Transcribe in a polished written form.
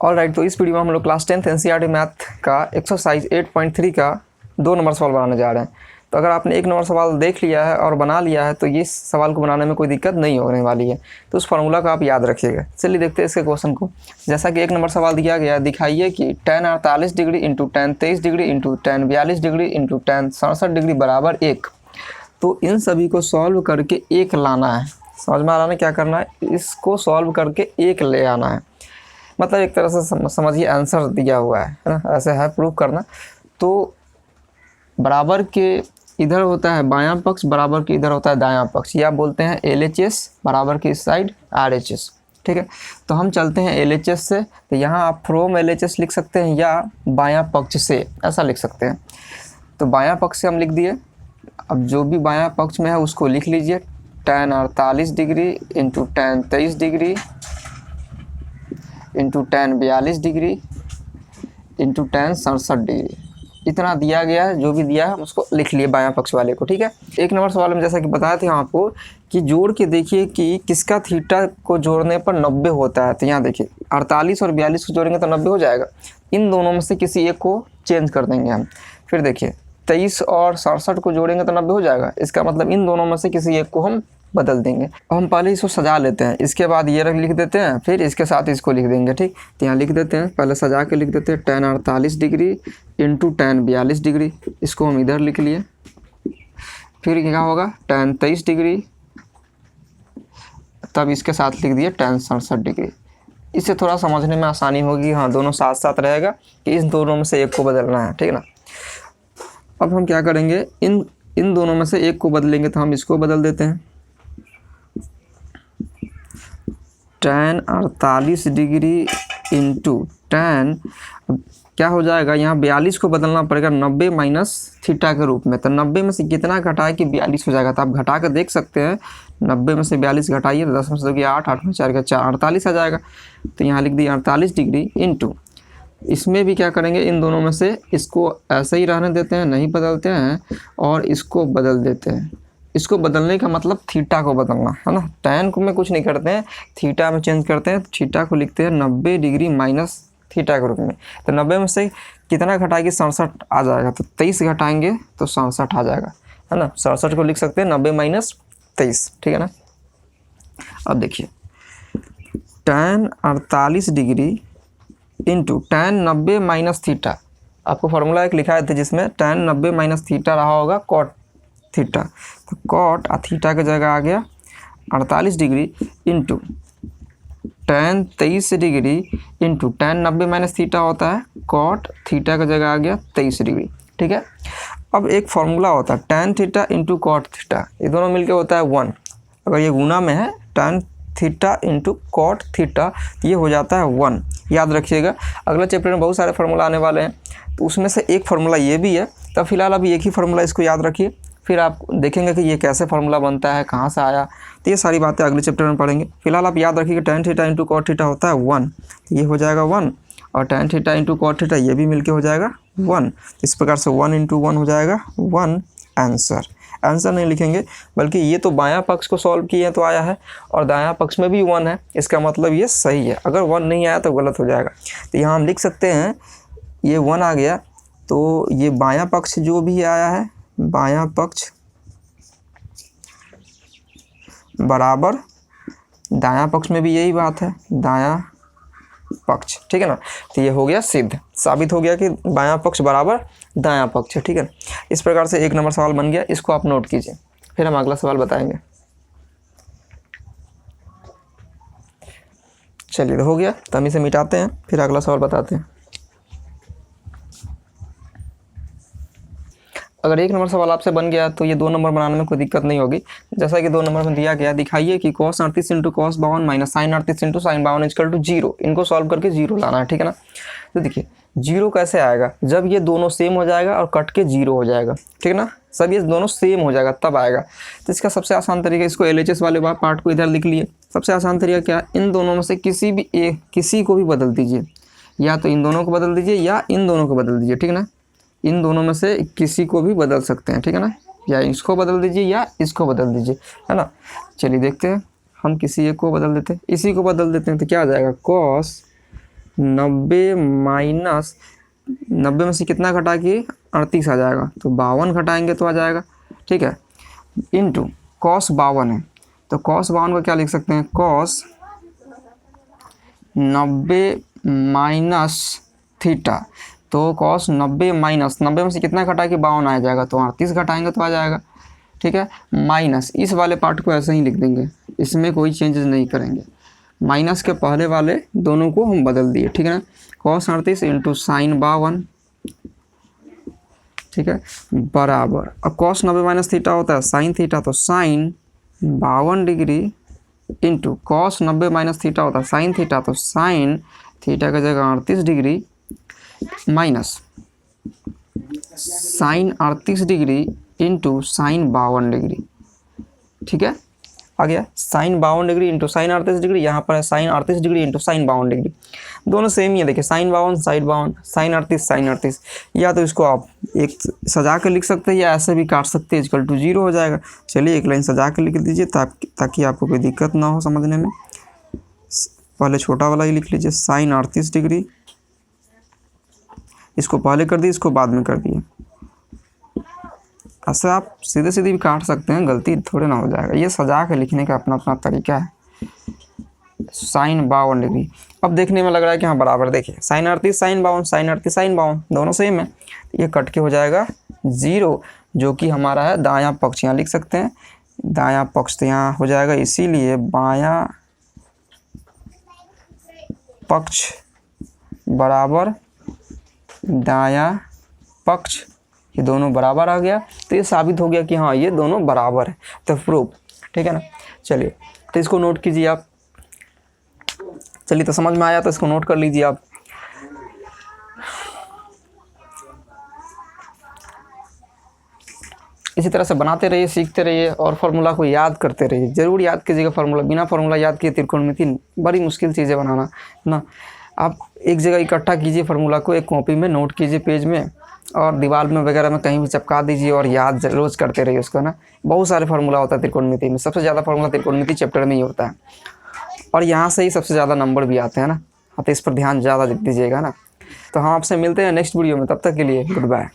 Alright, तो इस video में हम लोग क्लास 10th एनसीईआरटी मैथ का एक्सरसाइज 8.3 का 2 नंबर सवाल बनाने जा रहे हैं। तो अगर आपने 1 नंबर सवाल देख लिया है और बना लिया है तो ये सवाल को बनाने में कोई दिक्कत नहीं होने वाली है। तो उस फार्मूला को आप याद रखिएगा। चलिए देखते हैं इसके क्वेश्चन को। जैसा कि 1 नंबर सवाल दिया गया, दिखाइए कि tan 48 degree into tan 23 degree into tan 42 degree into tan 67 degree बराबर 1। तो इन सभी को सॉल्व करके 1 लाना है। समझ में आ रहा है क्या करना है? इसको सॉल्व करके 1 ले आना है। मतलब एक तरह से समझिए आंसर दिया हुआ है ना, ऐसे है प्रूव करना। तो बराबर के इधर होता है बायां पक्ष, बराबर के इधर होता है दायां पक्ष, या बोलते हैं LHS, बराबर की इस साइड RHS। ठीक है, तो हम चलते हैं LHS से। तो यहाँ आप फ्रॉम LHS लिख सकते हैं या बायां पक्ष से, ऐसा लिख सकते हैं। तो बायां पक्ष से हम लिख दिए। अब जो भी बायां पक्ष में है उसको लिख लीजिए। tan 48 degree into tan 23 degree into tan 42 degree into tan 67 degree, इतना दिया गया है। जो भी दिया है उसको लिख लिए बायां पक्ष वाले को। ठीक है, 1 नंबर सवाल में जैसा कि बताया था आपको कि जोड़ के देखिए कि किसका थीटा को जोड़ने पर 90 होता है। तो यहाँ देखिए 48 और 42 को जोड़ेंगे तो 90 हो जाएगा। इन दोनों में से किसी एक को चेंज कर देंगे हम। फिर देखिए 23 और 67 को जोड़ेंगे तो 90 हो जाएगा। इसका मतलब इन दोनों में से किसी एक को हम बदल देंगे। अब हम पहले इसको सजा लेते हैं, इसके बाद ये लिख देते हैं, फिर इसके साथ इसको लिख देंगे। ठीक, तो यहाँ लिख देते हैं, पहले सजा के लिख देते हैं tan 48 degree into tan 42 degree, इसको हम इधर लिख लिए। फिर क्या होगा tan 23 डिग्री, तब इसके साथ लिख दिए tan 67 डिग्री। इससे थोड़ा समझने में आसानी होगी। हाँ, दोनों साथ साथ रहेगा कि इन दोनों में से एक को बदलना है। ठीक है ना। अब हम क्या करेंगे, इन दोनों में से एक को बदलेंगे। तो हम इसको बदल देते हैं। tan 48 डिग्री इंटू tan, क्या हो जाएगा, यहाँ 42 को बदलना पड़ेगा 90 माइनस थीटा के रूप में। तो 90 में से कितना घटाए कि 42 हो जाएगा। तो आप घटा कर देख सकते हैं। 90 में से 42 घटाइए तो 10 में से 2 8, 8 में 4 का 4, 48 आ जाएगा। तो यहाँ लिख दिए 48 डिग्री इंटू, इसमें भी क्या करेंगे, इन दोनों में से इसको ऐसे ही रहने देते हैं, नहीं बदलते हैं, और इसको बदल देते हैं। इसको बदलने का मतलब थीटा को बदलना है ना। tan को में कुछ नहीं करते हैं, थीटा में चेंज करते हैं। थीटा को लिखते हैं 90 डिग्री माइनस थीटा के रूप में। तो 90 में से कितना घटाएंगे, 67 आ जाएगा। तो 23 घटाएंगे तो 67 आ जाएगा, है ना। 67 को लिख सकते हैं 90 माइनस 23। ठीक है ना। अब देखिए tan 48 degree into tan 90 minus theta. आपको फार्मूला एक लिखा है जिसमें tan 90 माइनस थीटा रहा होगा कॉट थीटा। तो कॉट थीटा की जगह आ गया 48 degree into tan 23 degree into tan 90 minus theta होता है कॉट थीटा की जगह आ गया 23 डिग्री। ठीक है, अब एक फार्मूला होता है tan theta into cot theta, ये दोनों मिलके होता है 1। अगर ये गुना में है tan theta into cot theta, ये हो जाता है 1। याद रखिएगा, अगला चैप्टर में बहुत सारे फार्मूला आने वाले हैं, तो उसमें से एक फार्मूला ये भी है। तो फिलहाल अभी एक ही फार्मूला, इसको याद रखिए। फिर आप देखेंगे कि ये कैसे फार्मूला बनता है, कहाँ से आया, तो ये सारी बातें अगले चैप्टर में पढ़ेंगे। फिलहाल आप याद रखिए tan theta into cot theta होता है 1, तो ये हो जाएगा 1, और tan theta into cot theta ये भी मिलके हो जाएगा 1। इस प्रकार से 1 इंटू 1 हो जाएगा 1 आंसर। आंसर नहीं लिखेंगे, बल्कि ये तो बायां पक्ष को सॉल्व किए तो आया है, और दायां पक्ष में भी 1 है, इसका मतलब ये सही है। अगर 1 नहीं आया तो गलत हो जाएगा। तो यहाँ हम लिख सकते हैं ये 1 आ गया, तो ये बायां पक्ष जो भी आया है, बायां पक्ष बराबर दायां पक्ष में भी यही बात है, दायां पक्ष। ठीक है ना। तो ये हो गया सिद्ध, साबित हो गया कि बायां पक्ष बराबर दायां पक्ष है। ठीक है, इस प्रकार से 1 नंबर सवाल बन गया। इसको आप नोट कीजिए, फिर हम अगला सवाल बताएंगे। चलिए, हो गया, तो हम इसे मिटाते हैं, फिर अगला सवाल बताते हैं। अगर 1 नंबर सवाल आपसे बन गया तो ये 2 नंबर बनाने में कोई दिक्कत नहीं होगी। जैसा कि 2 नंबर में दिया गया, दिखाइए कि cos 38 into cos 52 minus sin 38 into sin 52 equal to 0। इनको सॉल्व करके 0 लाना है। ठीक है ना। तो देखिए 0 कैसे आएगा, जब ये दोनों सेम हो जाएगा और कट के 0 हो जाएगा। ठीक है ना, सब ये दोनों सेम हो जाएगा तब आएगा। तो इसका सबसे आसान तरीका, इसको LHS वाले पार्ट को इधर लिख लिए। सबसे आसान तरीका क्या, इन दोनों में से किसी को भी बदल दीजिए, या तो इन दोनों को बदल दीजिए या इन दोनों को बदल दीजिए। ठीक है ना, इन दोनों में से किसी को भी बदल सकते हैं। ठीक है ना, या इसको बदल दीजिए या इसको बदल दीजिए, है ना। चलिए देखते हैं, हम किसी एक को बदल देते हैं, इसी को बदल देते हैं। तो क्या आ जाएगा, cos 90 माइनस 90 में से कितना घटा के 38 आ जाएगा, तो 52 घटाएंगे तो आ जाएगा, ठीक है। इनटू कॉस 52 है, तो कॉस 52 का क्या लिख सकते हैं, कॉस 90 माइनस थीटा, तो कॉस 90 माइनस 90 में से कितना घटा के 52 आ जाएगा, तो 38 घटाएंगे तो आ जाएगा, ठीक है। माइनस इस वाले पार्ट को ऐसे ही लिख देंगे, इसमें कोई चेंजेस नहीं करेंगे। माइनस के पहले वाले दोनों को हम बदल दिए, ठीक है ना। कॉस 38 इंटू साइन 52, ठीक है, बराबर, अब कॉस 90 माइनस थीटा होता है साइन थीटा, तो sine 52 degree into cos 90 minus theta होता है साइन थीटा, तो साइन थीटा का जगह 38 degree minus sine 38 degree into sine 52 degree, ठीक है, आ गया। Sine 52 degree into sine 38 degree, यहाँ पर है sine 38 degree into sine 52 degree, दोनों सेम ही है, देखिए साइन 52 साइन 52 साइन 38 साइन 38, या तो इसको आप एक सजा कर लिख सकते हैं या ऐसे भी काट सकते हैं, इक्वल टू 0 हो जाएगा। चलिए एक लाइन सजा कर लिख दीजिए ताकि आपको कोई दिक्कत ना हो समझने में। पहले छोटा वाला ही लिख लीजिए, साइन 38 डिग्री, इसको पहले कर दिए, इसको बाद में कर दिए, ऐसे आप सीधे सीधे भी काट सकते हैं, गलती थोड़े ना हो जाएगा, ये सजा के लिखने का अपना अपना तरीका है। साइन 52 डिग्री, अब देखने में लग रहा है कि हाँ बराबर, देखिए साइन 38 साइन 52 साइन 38 साइन 52 दोनों सेम है, ये कट के हो जाएगा 0, जो कि हमारा है दायां पक्ष, यहाँ लिख सकते हैं दायां पक्ष, तो यहाँ हो जाएगा, इसीलिए बायां पक्ष बराबर दायां पक्ष, ये दोनों बराबर आ गया, तो ये साबित हो गया कि हाँ ये दोनों बराबर है, तो प्रूफ, ठीक है ना। चलिए तो इसको नोट कीजिए आप, चलिए तो समझ में आया, तो इसको नोट कर लीजिए आप। इसी तरह से बनाते रहिए, सीखते रहिए और फार्मूला को याद करते रहिए, जरूर याद कीजिएगा फार्मूला, बिना फार्मूला याद किए त्रिकोणमिति बड़ी मुश्किल चीज़ें बनाना ना। आप एक जगह इकट्ठा कीजिए फार्मूला को, एक कॉपी में नोट कीजिए पेज में, और दीवार में वगैरह में कहीं भी चिपका दीजिए, और याद रोज़ करते रहिए उसको ना। बहुत सारे फार्मूला होता है त्रिकोणमिति में, सबसे ज़्यादा फार्मूला त्रिकोणमिति चैप्टर में ही होता है, और यहाँ से ही सबसे ज़्यादा नंबर भी आते हैं ना, हाँ तो इस पर ध्यान ज़्यादा दीजिएगा ना। तो हम आपसे मिलते हैं नेक्स्ट वीडियो में, तब तक के लिए गुड बाय।